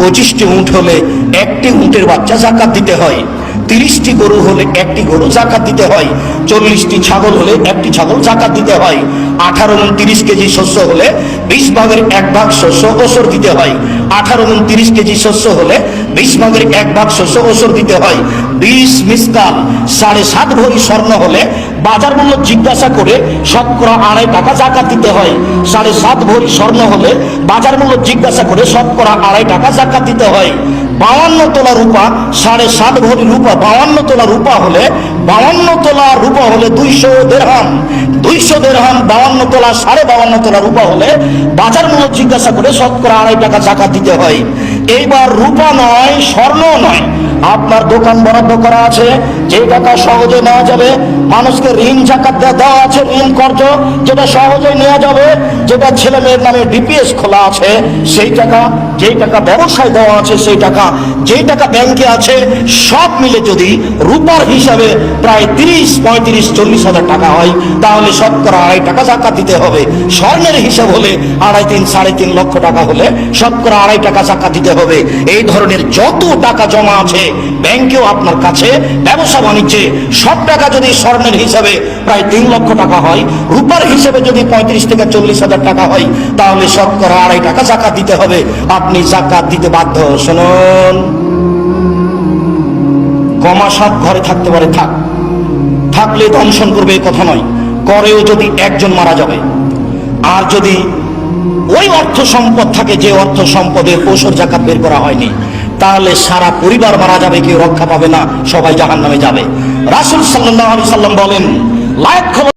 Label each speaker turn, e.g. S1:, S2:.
S1: 25টি উট হলে একটি উটের বাচ্চা যাকাত দিতে হয়, 30টি গরু হলে একটি গরু যাকাত দিতে হয়, 40টি ছাগল হলে একটি ছাগল যাকাত দিতে হয়, 18 মণ 30 কেজি শস্য হলে 20 ভাগের 1 ভাগ শস্য ওসর দিতে হয়, 18 মণ 30 কেজি শস্য হলে 20 ভাগের 1 ভাগ শস্য ওসর দিতে হয়, 20 মিসকাল 7.5 ভরি স্বর্ণ হলে বাজার মূল্য জিজ্ঞাসা করে শতকরা 2.5 টাকা যাকাত দিতে হয়। 7.5 ভরি স্বর্ণ হলে বাজার মূল্য জিজ্ঞাসা করে শতকরা 2.5 টাকা যাকাত দিতে হয়। 52 তোলা রূপা 7.5 ভরি রূপা 52 তোলা রূপা হলে 52 তোলা রূপা হলে 200 দিরহাম। 200 দিরহাম 52 তোলা 52.5 তোলা রূপা হলে বাজার মূল্য জিজ্ঞাসা করে শতকরা 2.5 টাকা যাকাত দিতে হয়। এইবার রূপা নয়, স্বর্ণ নয়, আপনার দোকান বরাদ্দ করা আছে, যে টাকা সহজে নেওয়া যাবে, মানুষকে ঋণ জাকাত দেওয়া আছে, ঋণ কর্জ যেটা সহজে নেওয়া যাবে, যেটা ছেলে মেয়ের নামে ডিপিএস খোলা আছে সেই টাকা, যেই টাকা ব্যবসায় দেওয়া আছে সেই টাকা, যেই টাকা ব্যাংকে আছে, সব মিলে যদি রূপার হিসাবে প্রায় 30, 35, 40 হাজার টাকা হয় তাহলে শতকরা 2.5 টাকা যাকাত দিতে হবে। স্বর্ণের হিসাব হলে 2.5, 3.5 লক্ষ টাকা হলে শতকরা 2.5 টাকা যাকাত দিতে হবে। এই ধরনের যত টাকা জমা আছে ব্যাংকেও আপনার কাছে, ব্যবসা বাণিজ্যে, সব টাকা যদি স্বর্ণের হিসাবে প্রায় 3 লক্ষ টাকা হয়, রূপার হিসেবে যদি 35 থেকে 40 হাজার টাকা হয় তাহলে শতকরা 2.5 টাকা যাকাত দিতে হবে। আপনি যাকাত দিতে বাধ্য। শুনুন, কমা সব ঘরে থাকতে পারে, থাকলে দংশন করবে এ কথা নয়, করেও যদি একজন মারা যাবে, আর যদি ওই অর্থ সম্পদ থাকে যে অর্থ সম্পদের ওসর যাকাত বের করা হয়নি, তাহলে সারা পরিবার মারা যাবে, কেউ রক্ষা পাবে না, সবাই জাহান্নামে যাবে। রাসূল সাল্লাল্লাহু আলাইহি সাল্লাম বলেন, লায়াদখুল